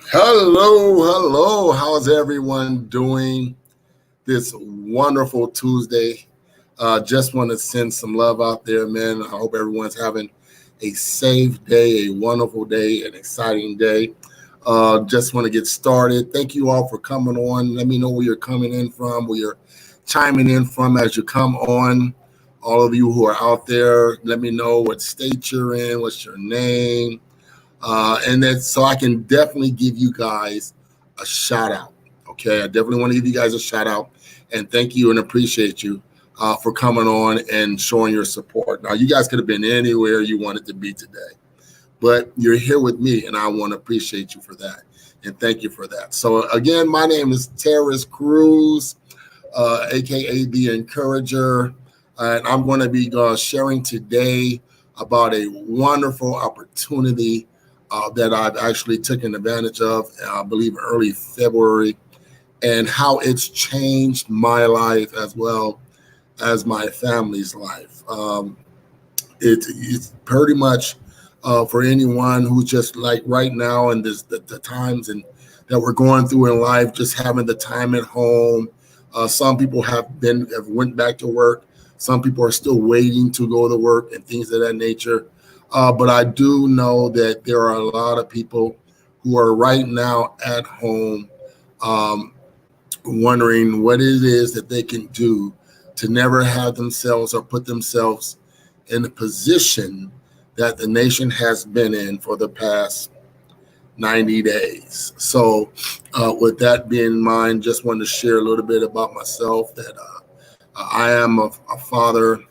Hello. How's everyone doing this wonderful Tuesday? Just want to send some love out there, man. I hope everyone's having a safe day, a wonderful day, an exciting day. Just want to get started. Thank you all for coming on. Let me know where you're coming in from, where you're chiming in from as you come on. All of you who are out there, let me know what state you're in, what's your name, and then so I can definitely give you guys a shout out. Okay, I definitely want to give you guys a shout out and thank you and appreciate you for coming on and showing your support. Now, you guys could have been anywhere you wanted to be today, but you're here with me, and I want to appreciate you for that and thank you for that. So, again, my name is Terrace Cruz, aka the Encourager, and I'm going to be sharing today about a wonderful opportunity that I've actually taken advantage of, I believe early February, and how it's changed my life as well as my family's life. It's pretty much for anyone who's just like right now and the times and that we're going through in life, just having the time at home. Some people have went back to work. Some people are still waiting to go to work and things of that nature. But I do know that there are a lot of people who are right now at home um, wondering what it is that they can do to never have themselves or put themselves in a position that the nation has been in for the past 90 days. So, with that being in mind, just wanted to share a little bit about myself that I am a father.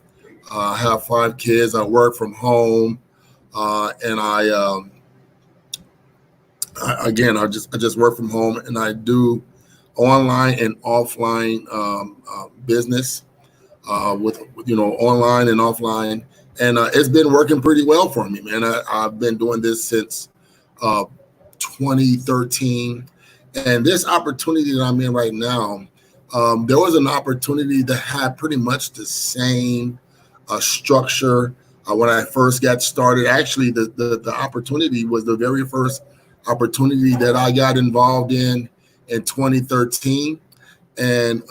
I have 5 kids. I work from home. And I just work from home, and I do online and offline business with online and offline, and it's been working pretty well for me, man. I've been doing this since uh, 2013, and this opportunity that I'm in right now, there was an opportunity that had pretty much the same structure when I first got started. Actually, the opportunity was the very first opportunity that I got involved in 2013, and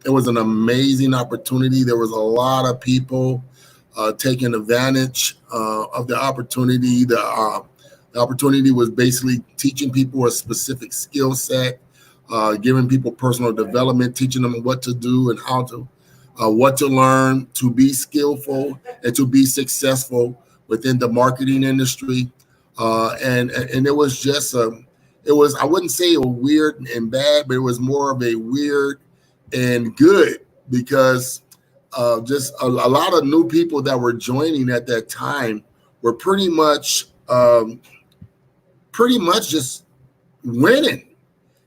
it was an amazing opportunity. There was a lot of people taking advantage of the opportunity. The opportunity was basically teaching people a specific skill set, giving people personal development, teaching them what to do and how to what to learn to be skillful and to be successful within the marketing industry. And it was just it was, I wouldn't say a weird and bad, but it was more of a weird and good because just a lot of new people that were joining at that time were pretty much just winning,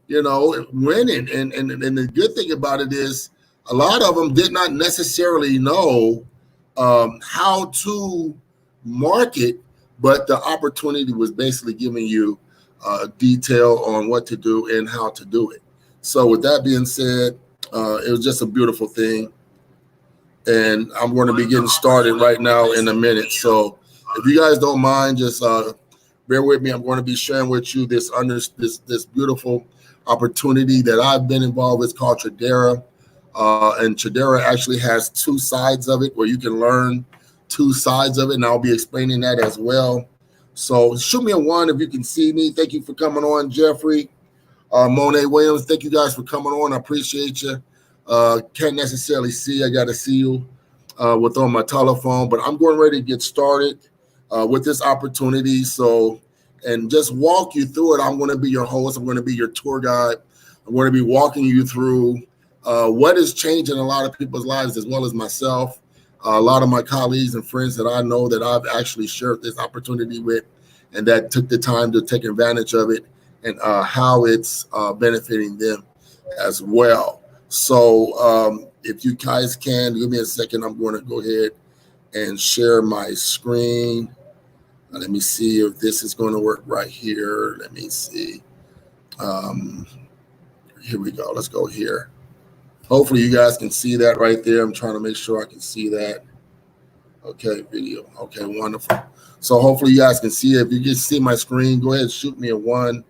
winning. And the good thing about it is a lot of them did not necessarily know how to market, but the opportunity was basically giving you detail on what to do and how to do it. So with that being said, it was just a beautiful thing. And I'm going to be getting started right now in a minute. So if you guys don't mind, just bear with me. I'm going to be sharing with you this beautiful opportunity that I've been involved with called Tradera. And Tradera actually has 2 sides of it where you can learn 2 sides of it, and I'll be explaining that as well. So shoot me a 1 if you can see me. Thank you for coming on, Jeffrey. Monet Williams, thank you guys for coming on. I appreciate you. Can't necessarily see. I got to see you with on my telephone, but I'm going ready to get started with this opportunity. So, and just walk you through it. I'm going to be your host. I'm going to be your tour guide. I'm going to be walking you through what is changing a lot of people's lives as well as myself. A lot of my colleagues and friends that I know that I've actually shared this opportunity with and that took the time to take advantage of it and how it's benefiting them as well. So if you guys can, give me a second. I'm going to go ahead and share my screen. Let me see if this is going to work right here. Let me see. Here we go. Let's go here. Hopefully you guys can see that right there. I'm trying to make sure I can see that. Okay, video. Okay, wonderful. So hopefully you guys can see it. If you can see my screen, go ahead and shoot me a 1.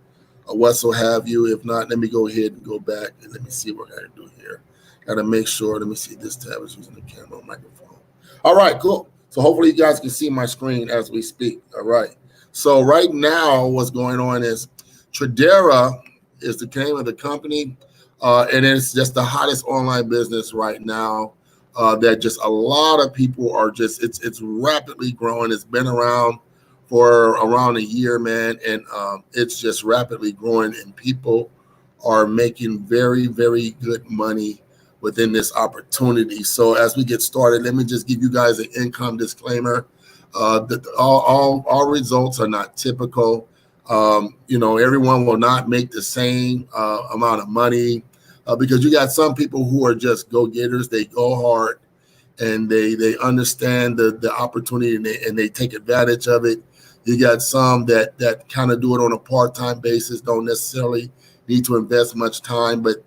whatso have you. If not, let me go ahead and go back and let me see what I can do here. Got to make sure. Let me see. This tab is using the camera or microphone. All right, cool. So hopefully you guys can see my screen as we speak. All right. So right now, what's going on is Tradera is the name of the company, and it's just the hottest online business right now. That just a lot of people are just it's rapidly growing. It's been around for around a year, man, and it's just rapidly growing, and people are making very, very good money within this opportunity. So as we get started, let me just give you guys an income disclaimer. That all results are not typical. Everyone will not make the same amount of money because you got some people who are just go-getters. They go hard and they understand the opportunity and they take advantage of it. You got some that kind of do it on a part-time basis, don't necessarily need to invest much time, but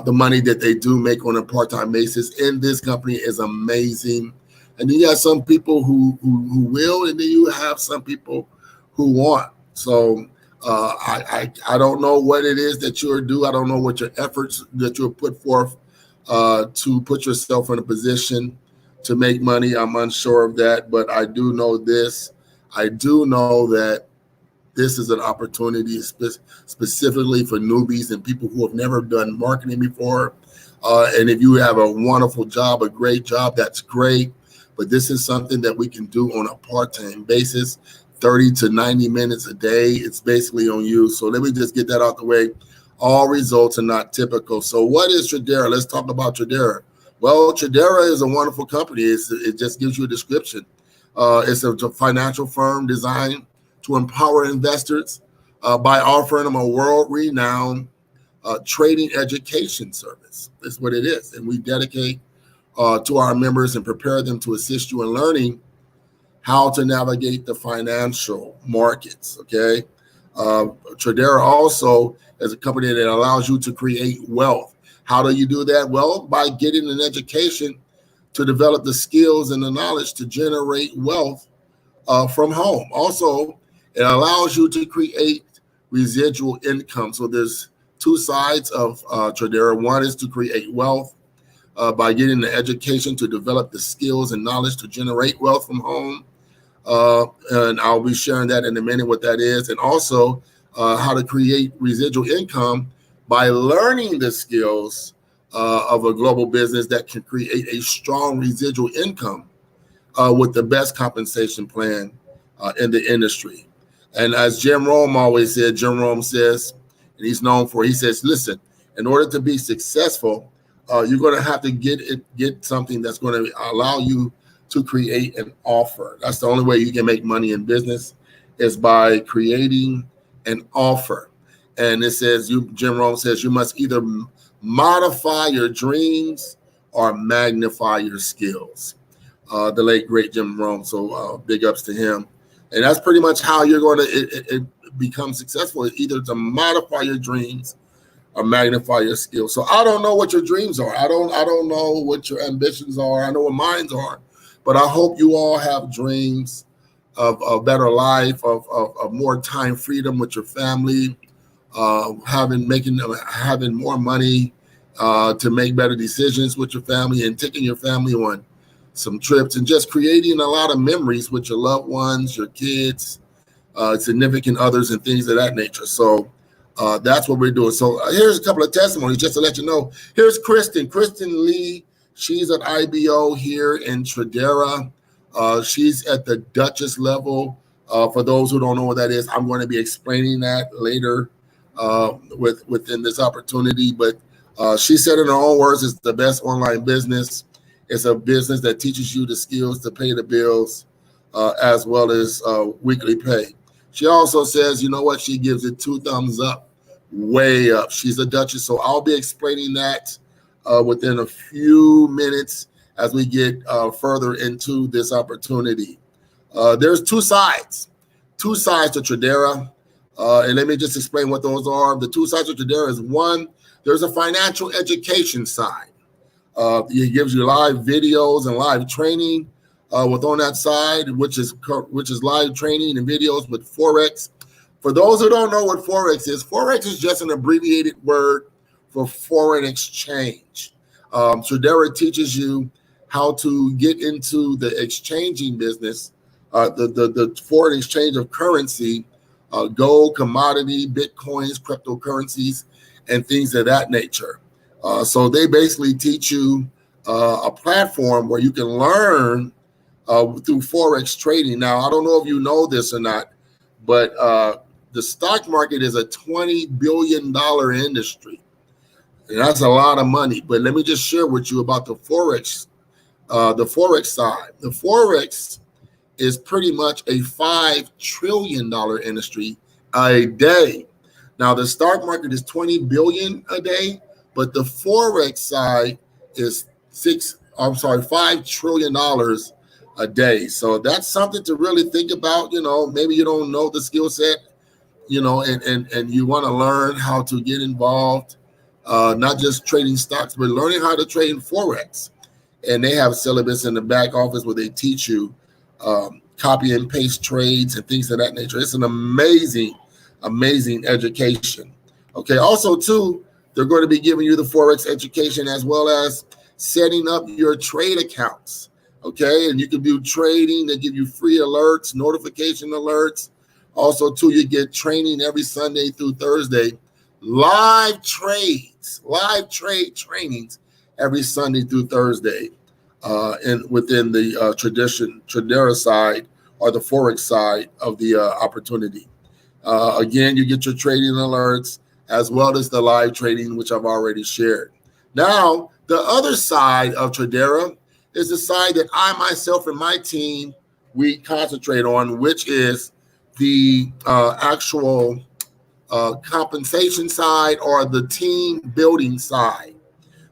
the money that they do make on a part-time basis in this company is amazing. And you got some people who will, and then you have some people who want. So I don't know what it is that you'll do. I don't know what your efforts that you'll put forth to put yourself in a position to make money. I'm unsure of that, but I do know this. I do know that this is an opportunity specifically for newbies and people who have never done marketing before. And if you have a wonderful job, a great job, that's great. But this is something that we can do on a part-time basis, 30 to 90 minutes a day. It's basically on you. So let me just get that out the way. All results are not typical. So what is Tradera? Let's talk about Tradera. Well, Tradera is a wonderful company. It just gives you a description. It's a financial firm designed to empower investors by offering them a world-renowned trading education service. That's what it is. And we dedicate to our members and prepare them to assist you in learning how to navigate the financial markets, okay? Tradera also is a company that allows you to create wealth. How do you do that? Well, by getting an education to develop the skills and the knowledge to generate wealth from home. Also, it allows you to create residual income. So there's two sides of Tradera. One is to create wealth by getting the education to develop the skills and knowledge to generate wealth from home. And I'll be sharing that in a minute, what that is. And also how to create residual income by learning the skills of a global business that can create a strong residual income with the best compensation plan in the industry. And as Jim Rome always said, Jim Rome says, and he's known for, he says, listen, in order to be successful, you're going to have to get something that's going to allow you to create an offer. That's the only way you can make money in business is by creating an offer. And it says, Jim Rome says, you must either modify your dreams or magnify your skills. The late, great Jim Rome. So big ups to him. And that's pretty much how you're going to become successful, either to modify your dreams or magnify your skills. So I don't know what your dreams are. I don't know what your ambitions are. I know what mine are. But I hope you all have dreams of a better life, of more time freedom with your family, having more money to make better decisions with your family and taking your family on some trips and just creating a lot of memories with your loved ones, your kids, significant others, and things of that nature. So that's what we're doing. So here's a couple of testimonies just to let you know. Here's Kristen Lee. She's at IBO here in Tradera. She's at the Duchess level. For those who don't know what that is, I'm going to be explaining that later within this opportunity. But she said in her own words, it's the best online business. It's a business that teaches you the skills to pay the bills as well as weekly pay. She also says, you know what? She gives it 2 thumbs up, way up. She's a Duchess. So I'll be explaining that within a few minutes as we get further into this opportunity. There's two sides to Tradera. And let me just explain what those are. The two sides of Tradera is one, there's a financial education side. It gives you live videos and live training on that side, which is live training and videos with Forex For those who don't know what Forex is just an abbreviated word for foreign exchange. Tradera teaches you how to get into the exchanging business, the foreign exchange of currency, gold, commodity, bitcoins, cryptocurrencies, and things of that nature. So they basically teach you a platform where you can learn through Forex trading. Now, I don't know if you know this or not, but the stock market is a $20 billion industry. And that's a lot of money. But let me just share with you about the Forex side. The Forex is pretty much a $5 trillion industry a day. Now, the stock market is 20 billion a day, but the Forex side is $5 trillion a day. So that's something to really think about. Maybe you don't know the skill set, and you want to learn how to get involved, not just trading stocks, but learning how to trade in Forex. And they have syllabus in the back office where they teach you copy and paste trades and things of that nature. It's an amazing education. Okay. Also, too, they're going to be giving you the Forex education as well as setting up your trade accounts. Okay. And you can do trading. They give you free alerts, notification alerts. Also, too, you get training every Sunday through Thursday, live trade trainings every Sunday through Thursday, and within the Tradera side or the Forex side of the opportunity. Again, you get your trading alerts as well as the live trading, which I've already shared. Now, the other side of Tradera is the side that I myself and my team, we concentrate on, which is the actual compensation side or the team building side.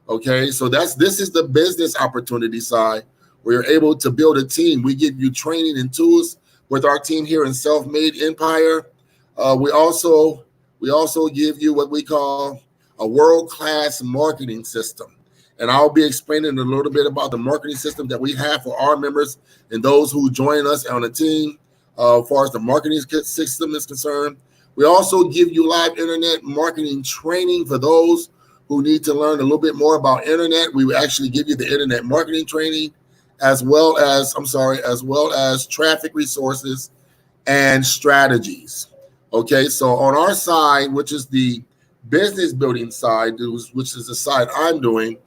Okay, so this is the business opportunity side where you're able to build a team. We give you training and tools with our team here in Self-Made Empire. We also give you what we call a world-class marketing system. And I'll be explaining a little bit about the marketing system that we have for our members and those who join us on the team as far as the marketing system is concerned. We also give you live internet marketing training for those who need to learn a little bit more about internet. We will actually give you the internet marketing training as well as traffic resources and strategies. Okay, so on our side, which is the business building side, which is the side I'm doing,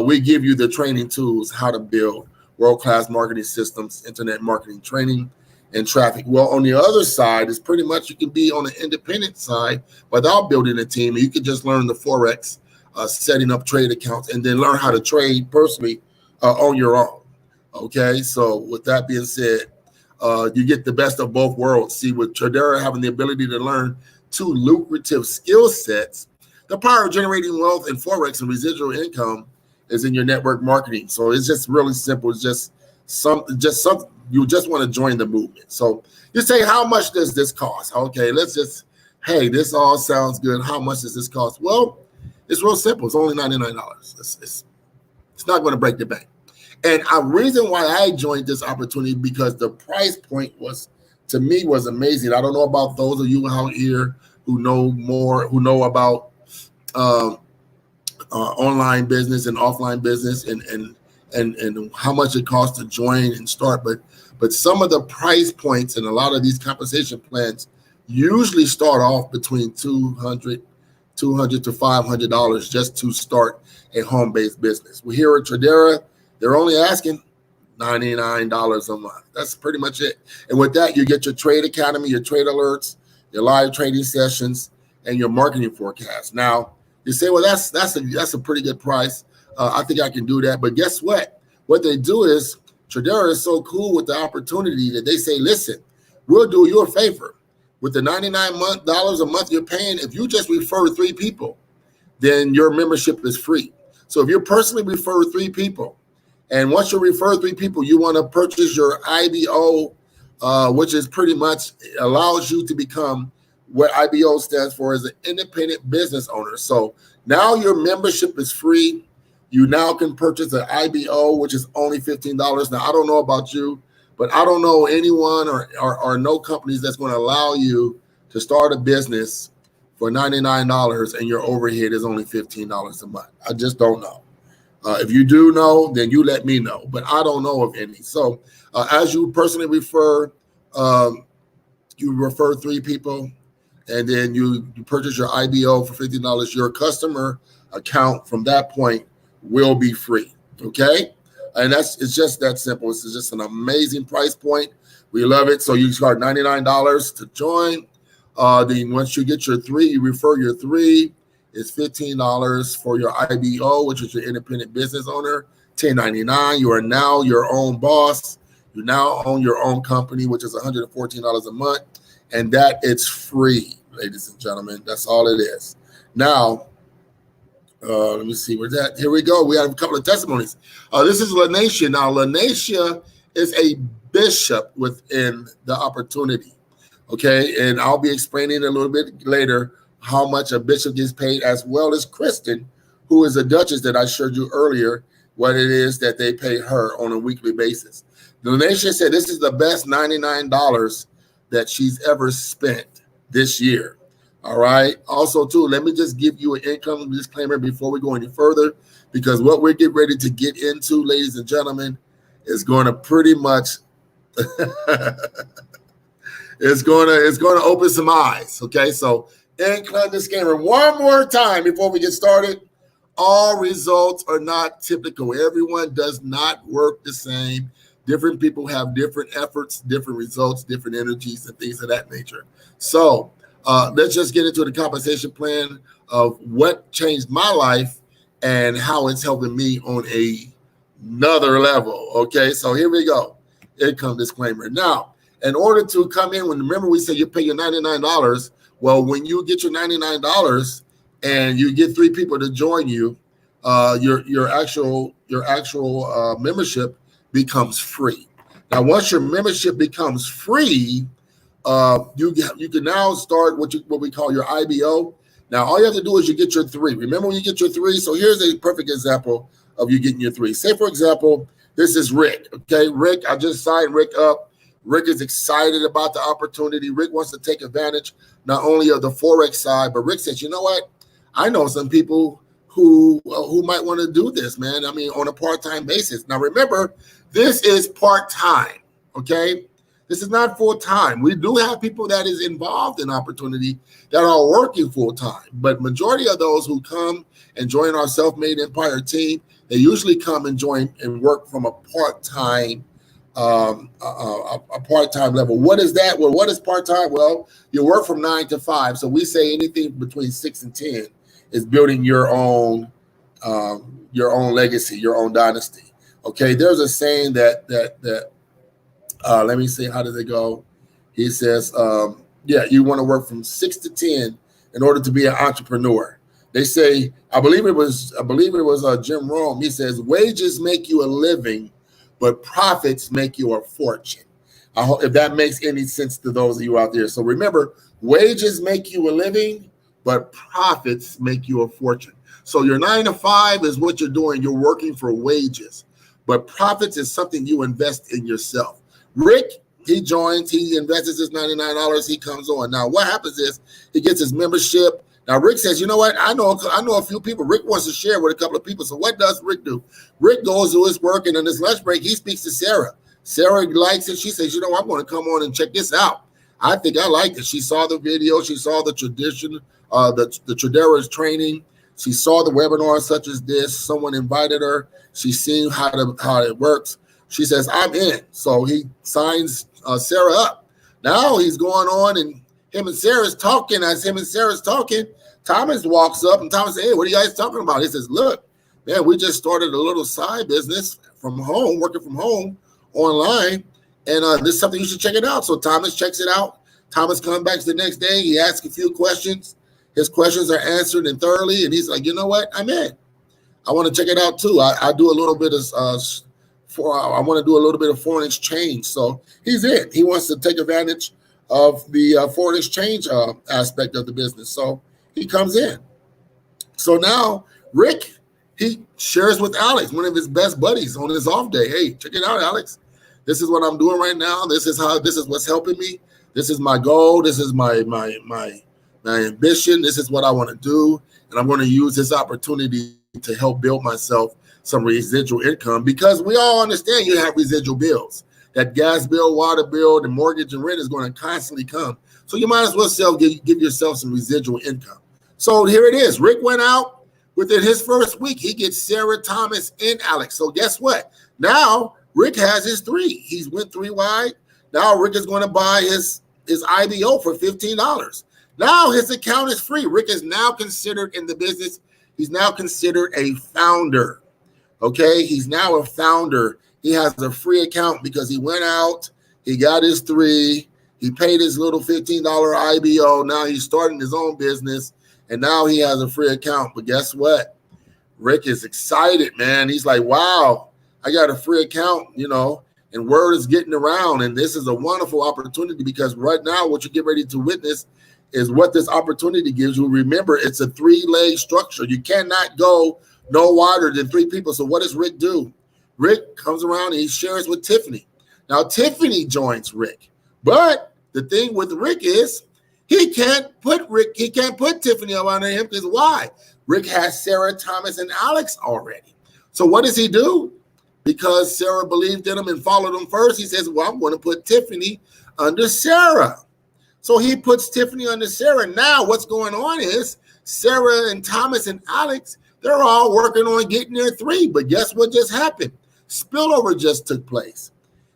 we give you the training tools, how to build world-class marketing systems, internet marketing training, and traffic. Well, on the other side is pretty much you can be on the independent side without building a team. You can just learn the Forex, setting up trade accounts, and then learn how to trade personally on your own. Okay, so with that being said, you get the best of both worlds. See, with Tradera having the ability to learn two lucrative skill sets, the power of generating wealth in Forex and residual income is in your network marketing. So it's just really simple. It's just something you just want to join the movement. So you say, how much does this cost? Okay, this all sounds good. How much does this cost? Well, it's real simple. It's only $99. It's not going to break the bank. And a reason why I joined this opportunity because the price point was amazing. I don't know about those of you out here who know about online business and offline business and how much it costs to join and start. But some of the price points and a lot of these compensation plans usually start off between $200 to $500 just to start a home-based business. We're here at Tradera. They're only asking $99 a month. That's pretty much it. And with that, you get your trade academy, your trade alerts, your live trading sessions, and your marketing forecast. Now, you say, well, that's a pretty good price. I think I can do that. But guess what? What they do is Tradera is so cool with the opportunity that they say, listen, we'll do you a favor. With the $99 a month you're paying, if you just refer 3 people, then your membership is free. So if you personally refer 3 people, and once you refer 3 people, you want to purchase your IBO, which is pretty much allows you to become what IBO stands for as an independent business owner. So now your membership is free. You now can purchase an IBO, which is only $15. Now, I don't know about you, but I don't know anyone or no companies that's going to allow you to start a business for $99 and your overhead is only $15 a month? I just don't know. If you do know, then you let me know. But I don't know of any. So as you personally refer, you refer 3 people, and then you purchase your IBO for $15. Your customer account from that point will be free. Okay, and it's just that simple. It's just an amazing price point. We love it. So you start $99 to join. Then once you get your 3, you refer your 3. It's $15 for your IBO, which is your independent business owner. $10.99. You are now your own boss. You now own your own company, which is $114 a month, and that it's free, ladies and gentlemen. That's all it is. Now, let me see where's that. Here we go. We have a couple of testimonies. This is Lanisha. Now, Lanisha is a bishop within the opportunity. Okay, and I'll be explaining a little bit later how much a bishop gets paid, as well as Kristen, who is a duchess that I showed you earlier, what it is that they pay her on a weekly basis. Lanisha said this is the best $99 that she's ever spent this year. All right. Also, too, let me just give you an income disclaimer before we go any further, because what we're getting ready to get into, ladies and gentlemen, is going to pretty much it's going to open some eyes. Okay. So income disclaimer one more time before we get started. All results are not typical. Everyone does not work the same. Different people have different efforts, different results, different energies, and things of that nature. So let's just get into the compensation plan of what changed my life and how it's helping me on another level. Okay, so here we go. Income disclaimer. Now, in order to come in, remember we said you pay your $99. Well, when you get your $99 and you get 3 people to join you, your actual membership becomes free. Now, once your membership becomes free, you can now start what we call your IBO. Now, all you have to do is you get your 3. Remember when you get your 3? So here's a perfect example of you getting your 3. Say, for example, this is Rick. Okay, Rick, I just signed Rick up. Rick is excited about the opportunity. Rick wants to take advantage not only of the Forex side, but Rick says, you know what? I know some people who might want to do this, man. I mean, on a part-time basis. Now, remember, this is part-time, okay? This is not full-time. We do have people that is involved in opportunity that are working full-time, but majority of those who come and join our Self-Made Empire team, they usually come and join and work from a part-time level. What is that? Well, what is part-time? Well, you work from 9 to 5. So we say anything between 6 and 10 is building your own legacy, your own dynasty. Okay, there's a saying that let me see, how does it go? He says, you want to work from 6 to 10 in order to be an entrepreneur. They say, I believe it was Jim Rome. He says, wages make you a living, but profits make you a fortune. I hope if that makes any sense to those of you out there. So remember, wages make you a living, but profits make you a fortune. So your 9 to 5 is what you're doing. You're working for wages, but profits is something you invest in yourself. Rick, he joins, he invests his $99. He comes on. Now, what happens is he gets his membership. Now, Rick says, you know what? I know a few people. Rick wants to share with a couple of people. So what does Rick do? Rick goes to his work, and in his lunch break, he speaks to Sarah. Sarah likes it. She says, you know, I'm going to come on and check this out. I think I like it. She saw the video. She saw the tradition, the Tradera's training. She saw the webinar such as this. Someone invited her. She's seen how it works. She says, I'm in. So he signs Sarah up. Now he's going on, and him and Sarah's talking. As him and Sarah's talking, Thomas walks up, and Thomas says, hey, what are you guys talking about? He says, look, man, we just started a little side business from home, working from home online, and this is something you should check it out. So Thomas checks it out. Thomas comes back the next day. He asks a few questions. His questions are answered and thoroughly, and he's like, you know what? I'm in. I want to check it out too. I do a little bit of I want to do a little bit of foreign exchange. So he's in. He wants to take advantage of the foreign exchange aspect of the business. So he comes in. So now Rick, he shares with Alex, one of his best buddies, on his off day. Hey, check it out, Alex. This is what I'm doing right now. This is what's helping me. This is my goal. This is my ambition. This is what I want to do. And I'm going to use this opportunity to help build myself some residual income, because we all understand you have residual bills. That gas bill, water bill, the mortgage and rent is going to constantly come. So you might as well give yourself some residual income. So here it is. Rick went out. Within his first week, he gets Sarah, Thomas, and Alex. So guess what? Now Rick has his 3. He's went 3 wide. Now Rick is going to buy his IBO for $15. Now his account is free. Rick is now considered in the business. He's now considered a founder. Okay, he's now a founder. He has a free account because he went out, he got his 3, he paid his little $15 IBO. Now he's starting his own business, and now he has a free account. But guess what? Rick is excited, man. He's like, wow, I got a free account, and word is getting around. And this is a wonderful opportunity, because right now what you get ready to witness is what this opportunity gives you. Remember, it's a 3-leg structure. You cannot go no wider than 3 people. So what does Rick do? Rick comes around and he shares with Tiffany. Now, Tiffany joins Rick. But the thing with Rick is he can't put Tiffany up under him, because why? Rick has Sarah, Thomas, and Alex already. So what does he do? Because Sarah believed in him and followed him first, he says, well, I'm going to put Tiffany under Sarah. So he puts Tiffany under Sarah. Now what's going on is Sarah and Thomas and Alex, they're all working on getting their 3. But guess what just happened? Spillover just took place.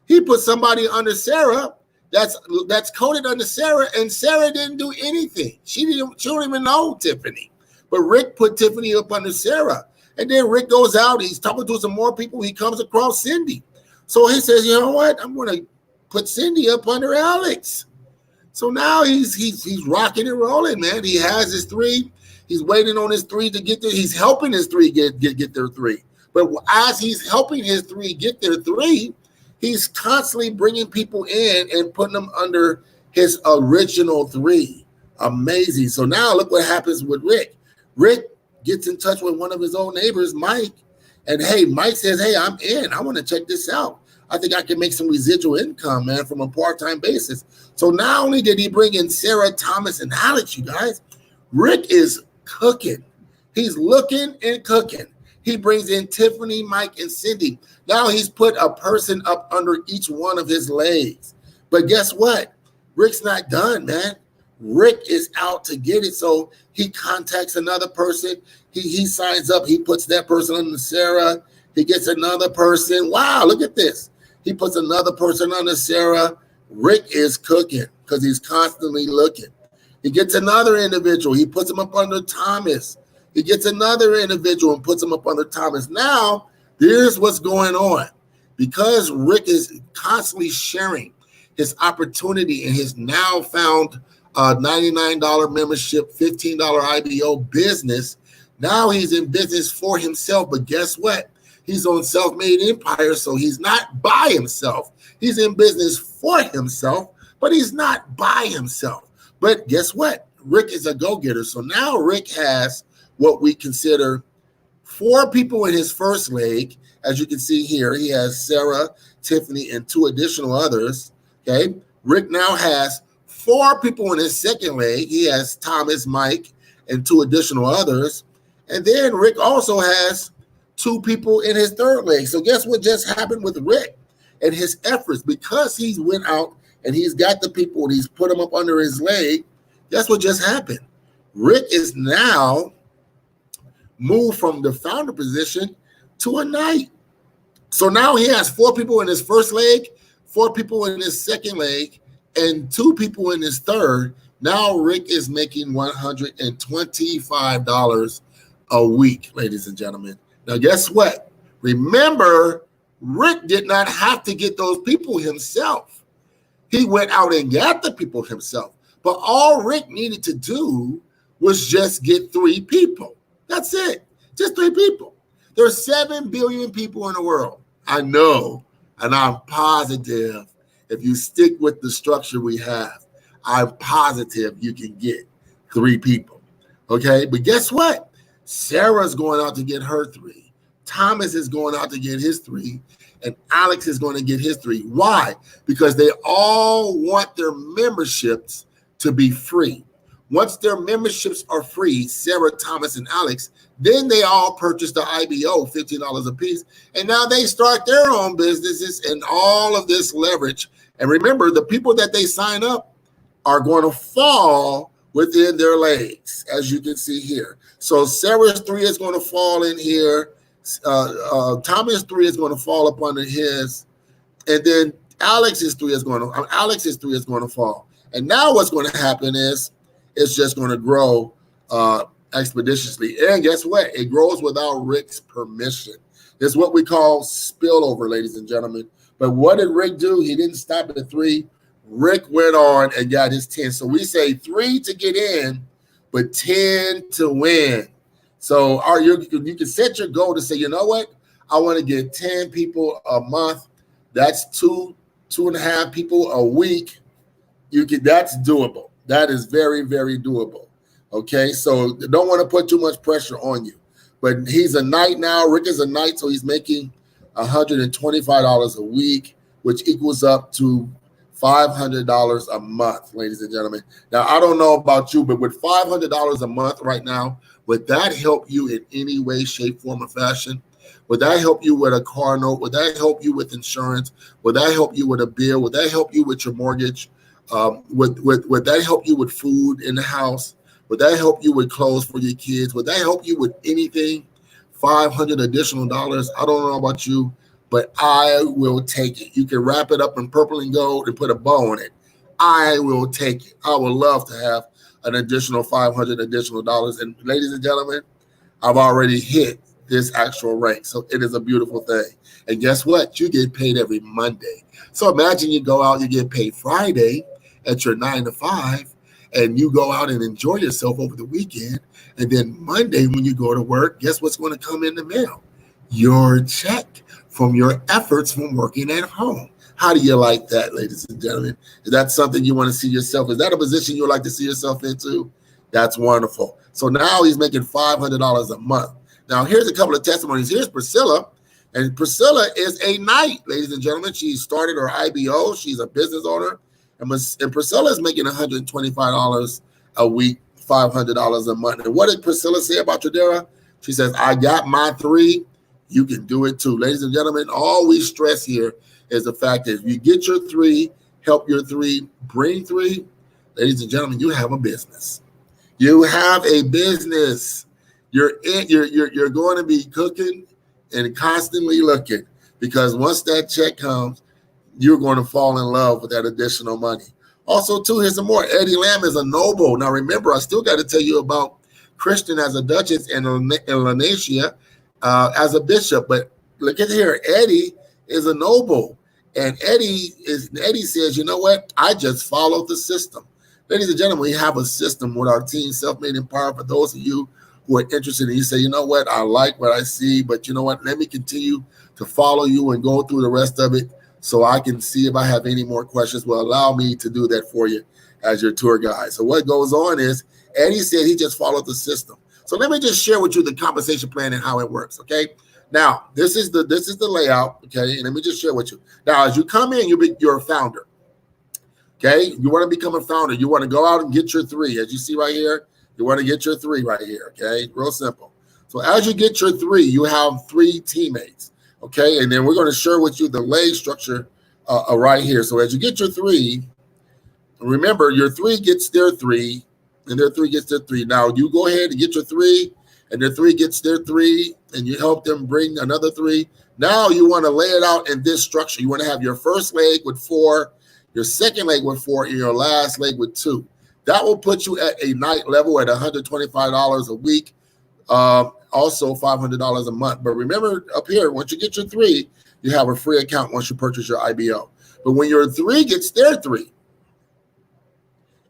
He put somebody under Sarah that's coded under Sarah, and Sarah didn't do anything. She don't even know Tiffany. But Rick put Tiffany up under Sarah. And then Rick goes out, he's talking to some more people, he comes across Cindy. So he says, you know what? I'm going to put Cindy up under Alex. So now he's rocking and rolling, man. He has his 3. He's waiting on his 3 to get there. He's helping his 3 get their 3. But as he's helping his 3 get their 3, he's constantly bringing people in and putting them under his original 3. Amazing. So now look what happens with Rick. Rick gets in touch with one of his old neighbors, Mike. And hey, Mike says, hey, I'm in. I want to check this out. I think I can make some residual income, man, from a part-time basis. So not only did he bring in Sarah, Thomas, and Alex, you guys, Rick is cooking. He's looking and cooking. He brings in Tiffany, Mike, and Cindy. Now he's put a person up under each one of his legs. But guess what? Rick's not done, man. Rick is out to get it. So he contacts another person. He signs up. He puts that person under Sarah. He gets another person. Wow, look at this. He puts another person under Sarah. Rick is cooking because he's constantly looking. He gets another individual. He puts him up under Thomas. He gets another individual and puts him up under Thomas. Now, here's what's going on. Because Rick is constantly sharing his opportunity in his now found $99 membership, $15 IBO business, now he's in business for himself. But guess what? He's on Self-Made Empire, so he's not by himself. He's in business for himself, but he's not by himself. But guess what? Rick is a go-getter. So now Rick has what we consider 4 people in his first leg. As you can see here, he has Sarah, Tiffany, and 2 additional others. Okay. Rick now has 4 people in his second leg. He has Thomas, Mike, and 2 additional others. And then Rick also has 2 people in his third leg. So guess what just happened with Rick and his efforts? Because he's went out and he's got the people and he's put them up under his leg. Guess what just happened? Rick is now moved from the founder position to a knight. So now he has 4 people in his first leg, 4 people in his second leg, and 2 people in his third. Now Rick is making $125 a week, ladies and gentlemen. Now, guess what? Remember, Rick did not have to get those people himself. He went out and got the people himself. But all Rick needed to do was just get 3 people. That's it. Just 3 people. There's 7 billion people in the world. I know, and I'm positive if you stick with the structure we have, I'm positive you can get 3 people. Okay? But guess what? Sarah's going out to get her 3. Thomas is going out to get his 3. and Alex is going to get his 3. Why? Because they all want their memberships to be free. Once their memberships are free, Sarah, Thomas, and Alex, then they all purchase the IBO, $15 a piece, and now they start their own businesses and all of this leverage. And remember, the people that they sign up are going to fall within their legs, as you can see here. So Sarah's 3 is going to fall in here. Thomas' 3 is going to fall up under his, and then Alex's 3 is going to fall. And now what's going to happen is it's just going to grow expeditiously. And guess what? It grows without Rick's permission. It's what we call spillover, ladies and gentlemen. But what did Rick do? He didn't stop at 3. Rick went on and got his 10. So we say 3 to get in, but 10 to win. So you can set your goal to say, you know what? I want to get 10 people a month. That's 2.5 people a week. That's doable. That is very, very doable. Okay, so don't want to put too much pressure on you. But he's a knight now. Rick is a knight, so he's making $125 a week, which equals up to $500 a month, ladies and gentlemen. Now, I don't know about you, but with $500 a month right now, would that help you in any way, shape, form, or fashion? Would that help you with a car note? Would that help you with insurance? Would that help you with a bill? Would that help you with your mortgage? Would that help you with food in the house? Would that help you with clothes for your kids? Would that help you with anything? $500 additional dollars. I don't know about you, but I will take it. You can wrap it up in purple and gold and put a bow on it. I will take it. I would love to have an additional $500 additional dollars. And ladies and gentlemen, I've already hit this actual rank. So it is a beautiful thing. And guess what? You get paid every Monday. So imagine you go out, you get paid Friday at your 9 to 5, and you go out and enjoy yourself over the weekend. And then Monday, when you go to work, guess what's going to come in the mail? Your check from your efforts from working at home. How do you like that, ladies and gentlemen? Is that something you want to see yourself? Is that a position you would like to see yourself into? That's wonderful. So now he's making $500 a month. Now, here's a couple of testimonies. Here's Priscilla. And Priscilla is a knight, ladies and gentlemen. She started her IBO. She's a business owner. And Priscilla is making $125 a week, $500 a month. And what did Priscilla say about Tradera? She says, I got my 3. You can do it too. Ladies and gentlemen, all we stress here is the fact that if you get your 3, help your 3, bring 3, ladies and gentlemen, you have a business. You have a business. You're going to be cooking and constantly looking, because once that check comes, you're going to fall in love with that additional money. Also, too, here's some more. Eddie Lamb is a noble. Now, remember, I still got to tell you about Christian as a duchess and Lanacia as a bishop. But look at here. Eddie is a noble. And Eddie says, you know what? I just followed the system. Ladies and gentlemen, we have a system with our team, Self-Made Empowered. For those of you who are interested, and you say, you know what? I like what I see, but you know what? Let me continue to follow you and go through the rest of it, so I can see if I have any more questions. Well, allow me to do that for you as your tour guide. So what goes on is Eddie said he just followed the system. So let me just share with you the compensation plan and how it works, okay? Now, this is the layout, okay? And let me just share with you. Now, as you come in, you're a founder, okay? You want to become a founder. You want to go out and get your 3. As you see right here, you want to get your 3 right here, okay? Real simple. So as you get your 3, you have 3 teammates. Okay, and then we're going to share with you the leg structure right here. So as you get your 3, remember your 3 gets their 3, and their 3 gets their 3. Now you go ahead and get your 3, and their 3 gets their 3, and you help them bring another 3. Now you want to lay it out in this structure. You want to have your first leg with 4, your second leg with 4, and your last leg with 2. That will put you at a night level at $125 a week. Also $500 a month. But remember up here, once you get your 3, you have a free account once you purchase your IBO. But when your 3 gets their 3,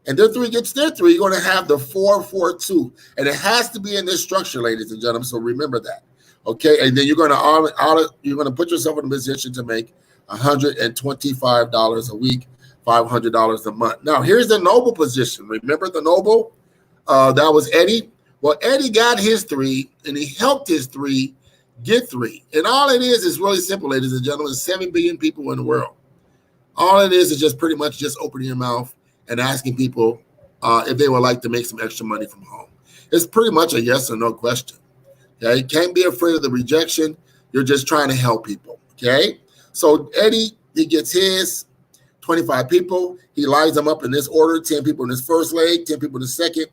and their 3 gets their 3, you're going to have the 442. And it has to be in this structure, ladies and gentlemen. So remember that. Okay. And then you're going to put yourself in a position to make $125 a week, $500 a month. Now, here's the noble position. Remember the noble? That was Eddie. Well, Eddie got his 3, and he helped his 3 Get 3. And all it is really simple, ladies and gentlemen. 7 billion people in the world. All it is just pretty much just opening your mouth and asking people if they would like to make some extra money from home. It's pretty much a yes or no question. Okay, can't be afraid of the rejection. You're just trying to help people. Okay, so Eddie, he gets his 25 people. He lines them up in this order: 10 people in his first leg, 10 people in his second,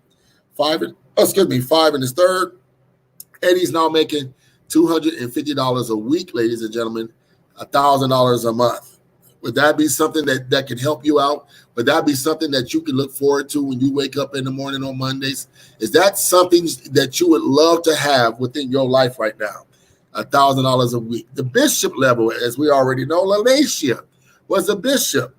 5 in his third. Eddie's now making $250 a week, ladies and gentlemen, $1,000 a month. Would that be something that can help you out? Would that be something that you can look forward to when you wake up in the morning on Mondays? Is that something that you would love to have within your life right now? $1,000 a week. The bishop level, as we already know, Lanacia was a bishop.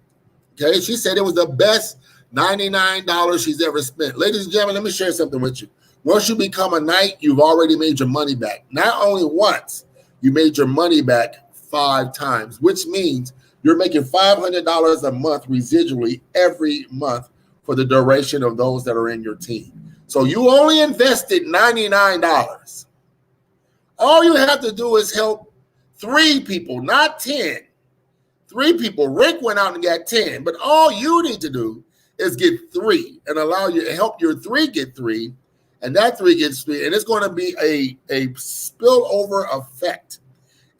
Okay, she said it was the best $99 she's ever spent. Ladies and gentlemen, let me share something with you. Once you become a knight, you've already made your money back. Not only once, you made your money back 5 times, which means you're making $500 a month residually every month for the duration of those that are in your team. So you only invested $99. All you have to do is help 3 people, not 10. 3 people. Rick went out and got 10, but all you need to do is get 3 and allow you to help your 3 get 3, and that 3 gets 3, and it's going to be a spillover effect.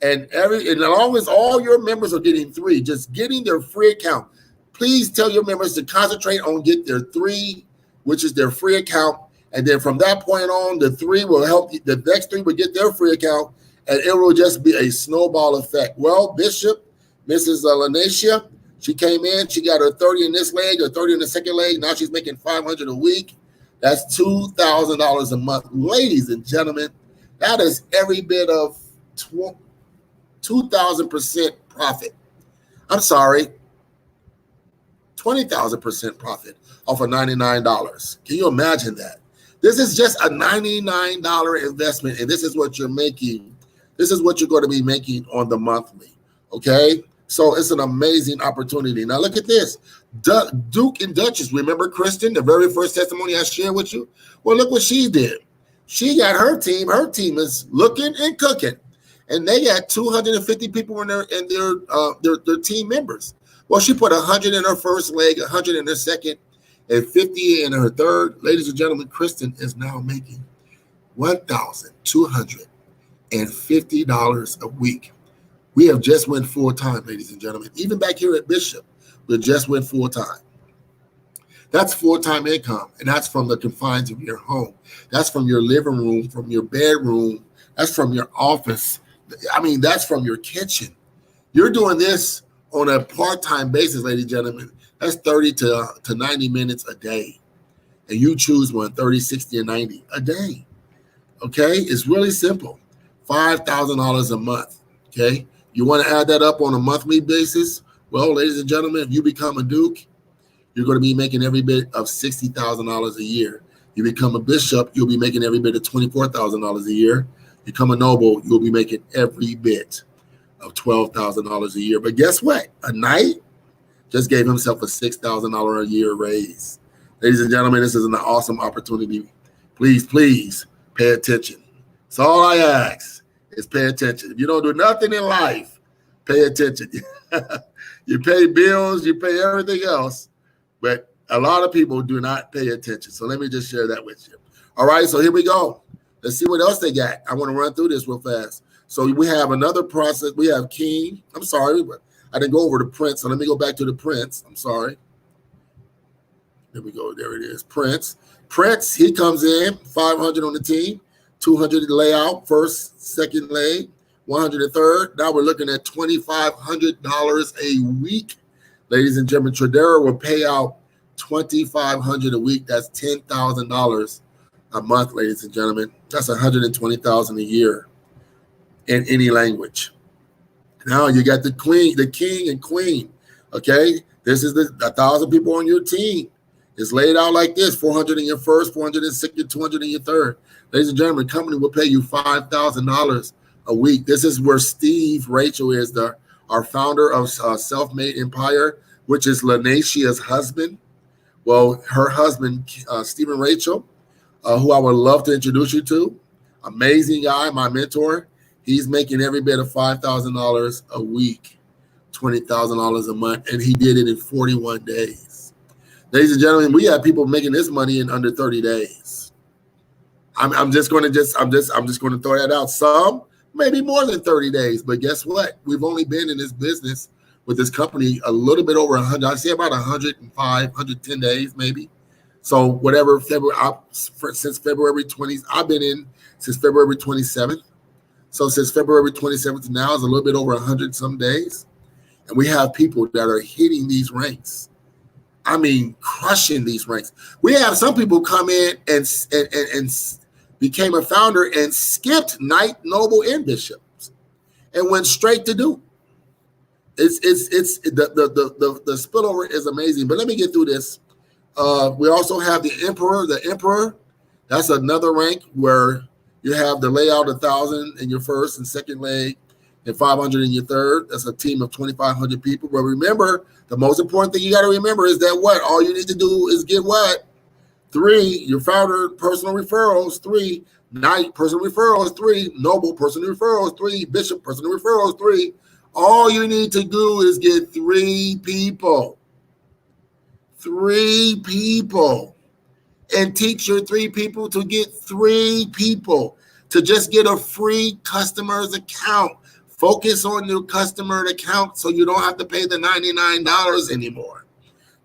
And as long as all your members are getting 3, just getting their free account, please tell your members to concentrate on get their 3, which is their free account. And then from that point on, the 3 will help, the next 3 will get their free account, and it will just be a snowball effect. Well, Bishop, Mrs. Lanacia, she came in, she got her 30 in this leg, or 30 in the second leg. Now she's making $500 a week. That's $2,000 a month. Ladies and gentlemen, that is every bit of 2,000% profit. I'm sorry, 20,000% profit off of $99. Can you imagine that? This is just a $99 investment, and this is what you're making. This is what you're going to be making on the monthly, okay? So it's an amazing opportunity. Now look at this. Duke and Duchess, remember Kristen, the very first testimony I shared with you? Well, look what she did. She got her team. Her team is looking and cooking. And they got 250 people in their team members. Well, she put 100 in her first leg, 100 in her second, and 50 in her third. Ladies and gentlemen, Kristen is now making $1,250 a week. We have just went full time, ladies and gentlemen. Even back here at Bishop, we just went full time. That's full-time income, and that's from the confines of your home. That's from your living room, from your bedroom. That's from your office. I mean, that's from your kitchen. You're doing this on a part-time basis, ladies and gentlemen. That's 30 to 90 minutes a day. And you choose one, 30, 60, and 90 a day. Okay? It's really simple. $5,000 a month. Okay? You want to add that up on a monthly basis? Well, ladies and gentlemen, if you become a Duke, you're going to be making every bit of $60,000 a year. You become a bishop, you'll be making every bit of $24,000 a year. Become a noble, you'll be making every bit of $12,000 a year. But guess what? A knight just gave himself a $6,000 a year raise. Ladies and gentlemen, this is an awesome opportunity. Please, please pay attention. So all I ask is pay attention. If you don't do nothing in life, pay attention. You pay bills, you pay everything else, but a lot of people do not pay attention. So let me just share that with you. All right, so here we go. Let's see what else they got. I want to run through this real fast. So we have another process. We have King. I'm sorry, but I didn't go over the Prince. So let me go back to the Prince. I'm sorry. There we go. There it is. Prince. Prince, he comes in, 500 on the team, 200 layout, first, second leg, 100 and third. Now we're looking at $2,500 a week. Ladies and gentlemen, Tradera will pay out $2,500 a week. That's $10,000 a month, ladies and gentlemen. That's $120,000 a year in any language. Now you got the queen, the king and queen. Okay, this is 1,000 people on your team. It's laid out like this: 400 in your first, 400 in second, 200 in your third. Ladies and gentlemen, the company will pay you $5,000 a week. This is where Steve Rachel is, our founder of Self-Made Empire, which is Lanacia's husband. Well, her husband, Stephen Rachel, who I would love to introduce you to, amazing guy, my mentor. He's making every bit of $5,000 a week, $20,000 a month, and he did it in 41 days. Ladies and gentlemen, we have people making this money in under 30 days. I'm just going to throw that out. Some maybe more than 30 days, but guess what? We've only been in this business with this company a little bit over 100. I'd say about 105, 110 days maybe. So whatever since February 20th, I've been in since February 27th. So since February 27th now is a little bit over 100 some days. And we have people that are hitting these ranks. I mean, crushing these ranks. We have some people come in and became a founder and skipped Knight, Noble, and Bishops and went straight to Duke. It's the spillover is amazing. But let me get through this. We also have the Emperor. The Emperor, that's another rank where you have the layout 1,000 in your first and second leg and 500 in your third. That's a team of 2,500 people. But remember, the most important thing you got to remember is that what? All you need to do is get what? 3, your founder personal referrals. 3, Knight personal referrals. 3, Noble personal referrals. 3, Bishop personal referrals. 3. All you need to do is get 3 people. 3 people. And teach your 3 people to get 3 people to just get a free customer's account. Focus on your customer account so you don't have to pay the $99 anymore.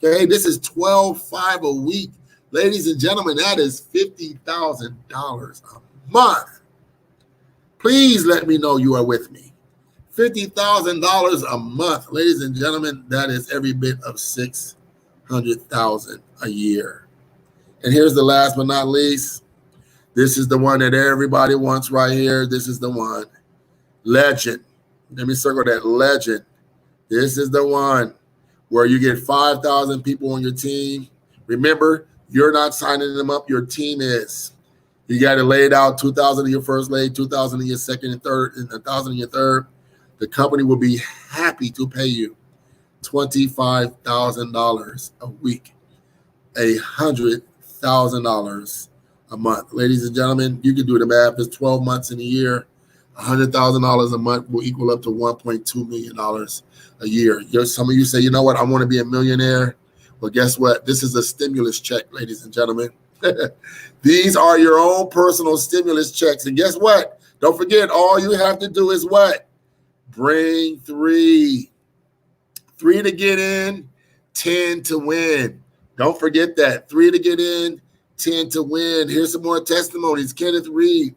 Okay, this is $12.5 a week. Ladies and gentlemen, that is $50,000 a month. Please let me know you are with me. $50,000 a month. Ladies and gentlemen, that is every bit of $600,000 a year. And here's the last but not least. This is the one that everybody wants right here. This is the one. Legend. Let me circle that. Legend. This is the one where you get 5,000 people on your team. Remember, you're not signing them up. Your team is. You got to lay it out. 2,000 in your first leg, 2,000 in your second and third, and 1,000 in your third. The company will be happy to pay you $25,000 a week, $100,000 a month. Ladies and gentlemen, you can do the math. It's 12 months in a year. $100,000 a month will equal up to $1.2 million a year. Some of you say, you know what, I want to be a millionaire. Well, guess what? This is a stimulus check, ladies and gentlemen. These are your own personal stimulus checks. And guess what? Don't forget, all you have to do is what? Bring 3. 3 to get in, 10 to win. Don't forget that. 3 to get in, 10 to win. Here's some more testimonies. Kenneth Reed.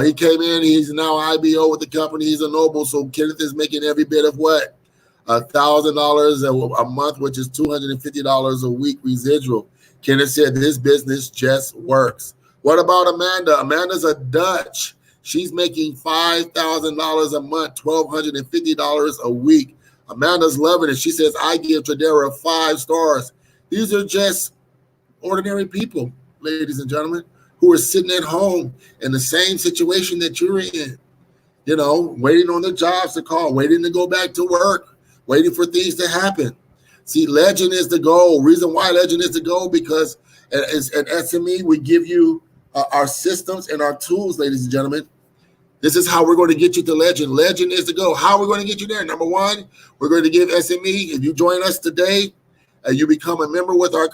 He came in. He's now IBO with the company. He's a Noble. So Kenneth is making every bit of what? $1,000 a month, which is $250 a week residual. Kenneth said this business just works. What about Amanda? Amanda's a Dutch. She's making $5,000 a month, $1,250 a week. Amanda's loving it. She says, I give Tradera 5 stars. These are just ordinary people, ladies and gentlemen, who are sitting at home in the same situation that you're in, you know, waiting on their jobs to call, waiting to go back to work, waiting for things to happen. See, Legend is the goal. Reason why Legend is the goal, because at SME, we give you our systems and our tools, ladies and gentlemen. This is how we're going to get you to Legend. Legend is the goal. How are we going to get you there? Number 1, we're going to give SME, if you join us today, you become a member with our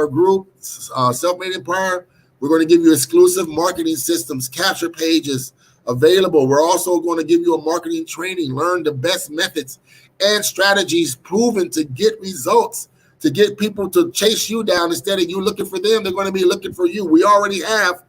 group, Self-Made Empire, we're going to give you exclusive marketing systems, capture pages available. We're also going to give you a marketing training, learn the best methods and strategies proven to get results, to get people to chase you down instead of you looking for them. They're going to be looking for you. We already have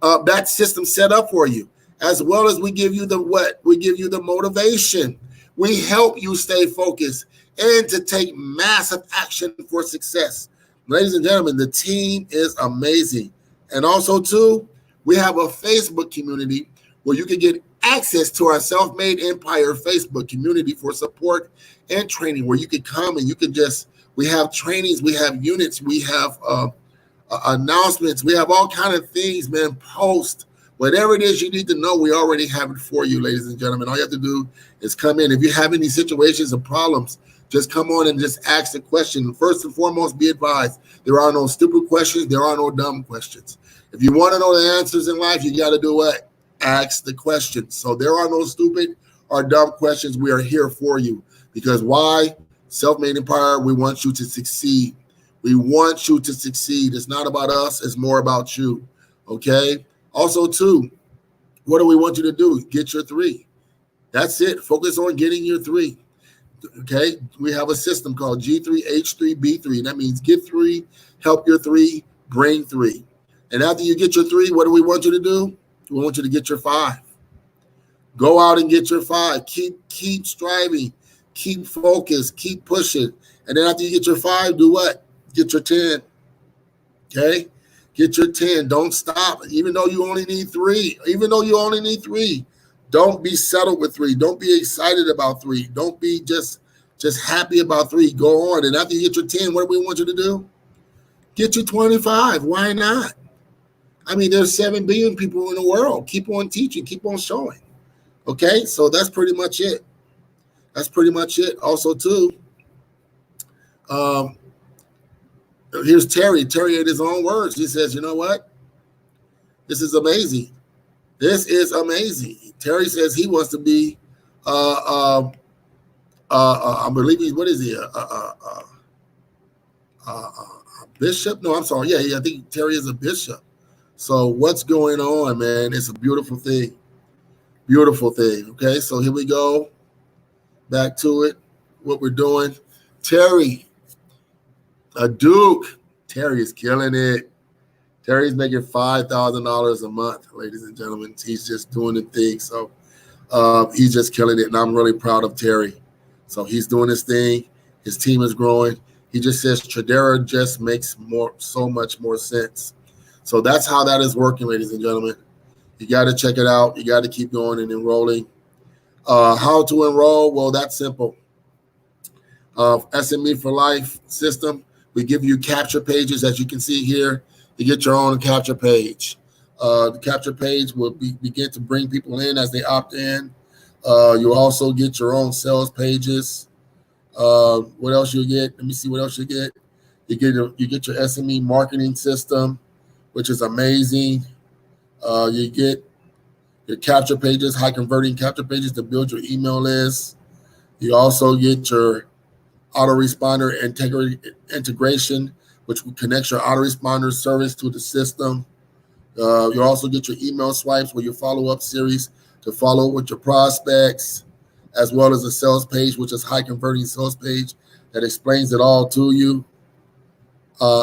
that system set up for you, as well as we give you the what? We give you the motivation. We help you stay focused and to take massive action for success. Ladies and gentlemen, the team is amazing. And also, too, we have a Facebook community where you can get access to our Self-Made Empire Facebook community for support and training, where you can come and you can just, we have trainings, we have units, we have announcements, we have all kind of things, man, post. Whatever it is you need to know, we already have it for you, ladies and gentlemen. All you have to do is come in. If you have any situations or problems, just come on and just ask the question. First and foremost, be advised, there are no stupid questions. There are no dumb questions. If you want to know the answers in life, you got to do what? ask the questions. So there are no stupid or dumb questions. We are here for you. Because why? Self-made empire, we want you to succeed. We want you to succeed. It's not about us. It's more about you. Okay? Also, too, what do we want you to do? Get your 3. That's it. Focus on getting your 3. Okay? We have a system called G3H3B3. That means get 3, help your 3, bring 3. And after you get your 3, what do we want you to do? We want you to get your 5. Go out and get your 5. Keep striving. Keep focused. Keep pushing. And then after you get your 5, do what? Get your 10. Okay? Get your 10. Don't stop. Even though you only need 3. Don't be settled with 3. Don't be excited about 3. Don't be just happy about 3. Go on. And after you get your 10, what do we want you to do? Get your 25. Why not? I mean, there's 7 billion people in the world. Keep on teaching. Keep on showing. Okay? So that's pretty much it. Also, too, here's Terry. Terry, in his own words, he says, you know what? This is amazing. Terry says he wants to be, I believe what is he? A bishop? No, I'm sorry. Yeah, I think Terry is a bishop. So what's going on, man? It's a beautiful thing. Okay, so here we go. Back to it. What we're doing. Terry, a Duke. Terry is killing it. Terry's making $5,000 a month, ladies and gentlemen. He's just doing the thing. So he's just killing it, and I'm really proud of Terry. So he's doing his thing. His team is growing. He just says Tradera just makes so much more sense. So that's how that is working, ladies and gentlemen. You got to check it out. You got to keep going and enrolling. How to enroll? Well, that's simple. SME for Life system. We give you capture pages, as you can see here. You get your own capture page. The capture page will begin to bring people in as they opt in. You'll also get your own sales pages. What else you get? Let me see what else you get. You get your SME marketing system, which is amazing. You get your capture pages, high converting capture pages to build your email list. You also get your autoresponder integration, which connects your autoresponder service to the system. You also get your email swipes with your follow-up series to follow with your prospects, as well as a sales page, which is high converting sales page that explains it all to you,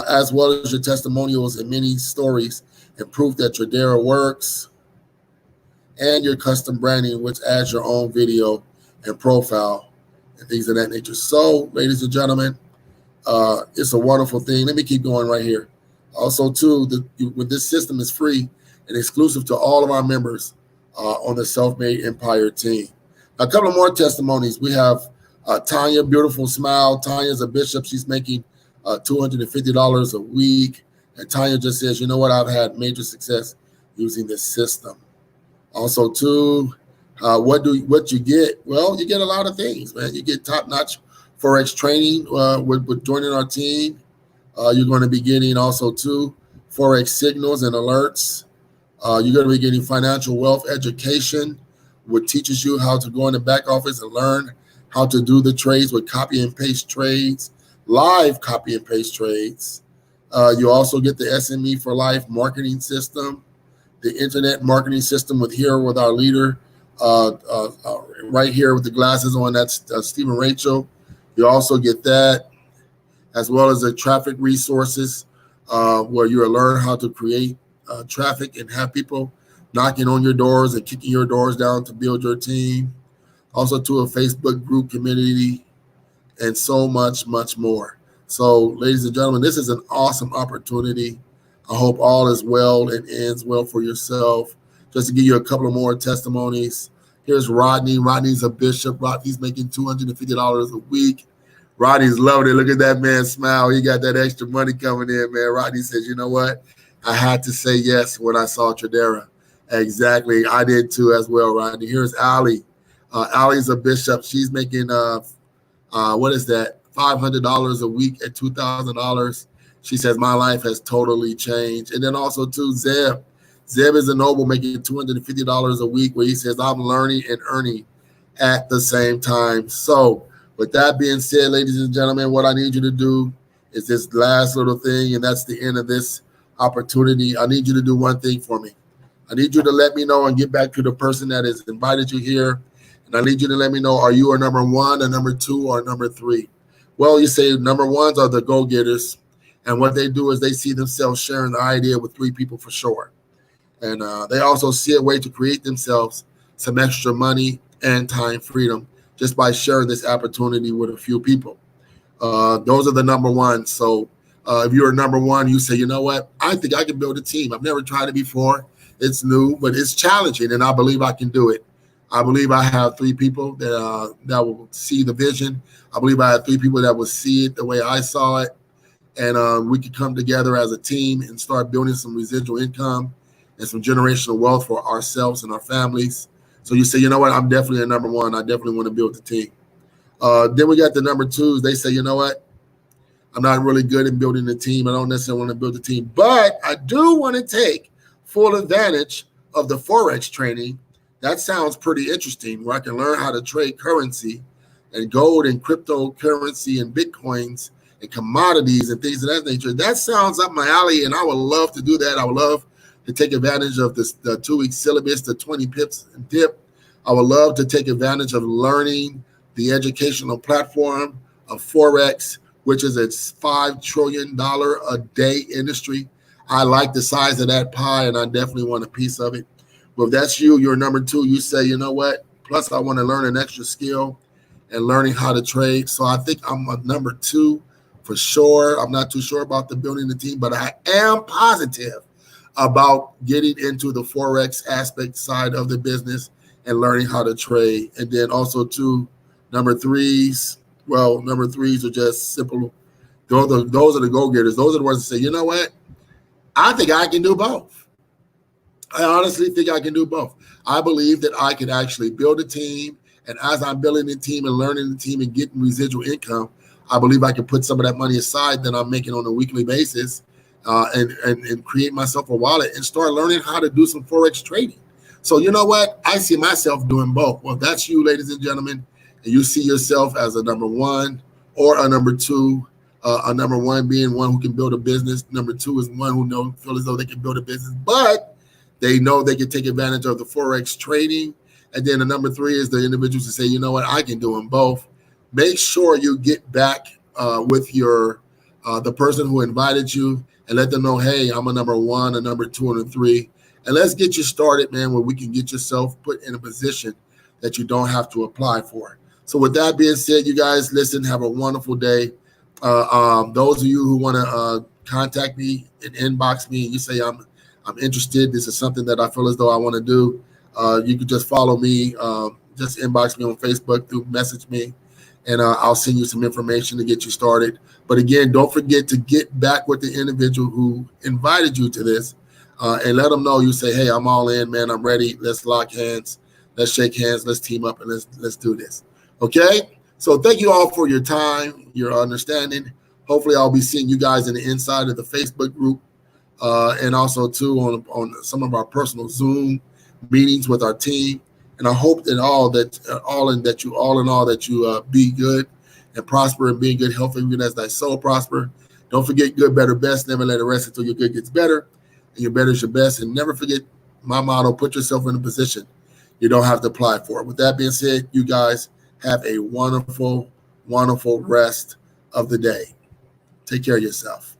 as well as your testimonials and many stories and proof that Tradera works, and your custom branding, which adds your own video and profile and things of that nature. So, ladies and gentlemen, it's a wonderful thing. Let me keep going right here. Also, too, with this system is free and exclusive to all of our members on the Self-Made Empire team. A couple of more testimonies. We have Tanya, beautiful smile. Tanya's a bishop. She's making $250 a week. And Tanya just says, you know what? I've had major success using this system. Also, too, what you get? Well, you get a lot of things, man. You get top-notch Forex training with joining our team. You're going to be getting also, too, Forex signals and alerts. You're going to be getting financial wealth education, which teaches you how to go in the back office and learn how to do the trades with copy and paste trades, live copy and paste trades. You also get the SME for Life marketing system, the internet marketing system with our leader right here with the glasses on. That's Stephen Rachel. You also get that, as well as the traffic resources where you'll learn how to create traffic and have people knocking on your doors and kicking your doors down to build your team. Also to a Facebook group community and so much, much more. So, ladies and gentlemen, this is an awesome opportunity. I hope all is well and ends well for yourself. Just to give you a couple of more testimonies. Here's Rodney. Rodney's a bishop. Rodney's making $250 a week. Rodney's loving it. Look at that man smile. He got that extra money coming in, man. Rodney says, you know what? I had to say yes when I saw Tradera. Exactly. I did too as well, Rodney. Here's Allie. Allie's a bishop. She's making, what is that? $500 a week at $2,000. She says, my life has totally changed. And then also too, Zeb. Zeb is a noble making $250 a week where he says, I'm learning and earning at the same time. So with that being said, ladies and gentlemen, what I need you to do is this last little thing, and that's the end of this opportunity. I need you to do one thing for me. I need you to let me know and get back to the person that has invited you here. And I need you to let me know, are you a number one, a number two, or a number three? Well, you say number ones are the go-getters. And what they do is they see themselves sharing the idea with three people for sure. And they also see a way to create themselves some extra money and time freedom just by sharing this opportunity with a few people. Those are the number ones. So if you're a number one, you say, you know what? I think I can build a team. I've never tried it before. It's new, but it's challenging, and I believe I can do it. I believe I have three people that will see the vision. I believe I have three people that will see it the way I saw it. And we could come together as a team and start building some residual income and some generational wealth for ourselves and our families. So you say, you know what? I'm definitely a number one. I definitely want to build the team. Then we got the number twos. They say, you know what? I'm not really good in building a team. I don't necessarily want to build a team, but I do want to take full advantage of the Forex training. That sounds pretty interesting, where I can learn how to trade currency and gold and cryptocurrency and Bitcoins and commodities and things of that nature. That sounds up my alley, and I would love to do that. I would love to take advantage of this, the 2-week syllabus, the 20 pips and dip. I would love to take advantage of learning the educational platform of Forex, which is a $5 trillion a day industry. I like the size of that pie, and I definitely want a piece of it. But if that's you, you're number two, you say, you know what? Plus, I want to learn an extra skill and learning how to trade. So I think I'm a number two for sure. I'm not too sure about the building the team, but I am positive about getting into the Forex aspect side of the business and learning how to trade. And then also, too, number threes. Well, number threes are just simple. Those are the go-getters. Those are the ones that say, you know what? I think I can do both. I honestly think I can do both. I believe that I can actually build a team, and as I'm building the team and learning the team and getting residual income, I believe I can put some of that money aside that I'm making on a weekly basis and create myself a wallet and start learning how to do some Forex trading. So you know what? I see myself doing both. Well, that's you, ladies and gentlemen, and you see yourself as a number one or a number two. A number one being one who can build a business. Number two is one who feel as though they can build a business, but they know they can take advantage of the Forex trading. And then the number three is the individuals who say, you know what, I can do them both. Make sure you get back with your the person who invited you and let them know, hey, I'm a number one, a number two, and a three. And let's get you started, man, where we can get yourself put in a position that you don't have to apply for. So with that being said, you guys, listen, have a wonderful day. Those of you who want to contact me and inbox me and you say I'm interested, this is something that I feel as though I want to do, you can just follow me, just inbox me on Facebook, message me, and I'll send you some information to get you started. But again, don't forget to get back with the individual who invited you to this and let them know. You say, hey, I'm all in, man, I'm ready, let's lock hands, let's shake hands, let's team up, and let's do this. Okay? So thank you all for your time, your understanding. Hopefully I'll be seeing you guys in the inside of the Facebook group and also too on some of our personal Zoom meetings with our team. And I hope that you be good and prosper and be in good health, even as thy soul prosper. Don't forget good, better, best. Never let it rest until your good gets better, and your better is your best. And never forget my motto: put yourself in a position you don't have to apply for. With that being said, you guys have a wonderful, wonderful rest of the day. Take care of yourself.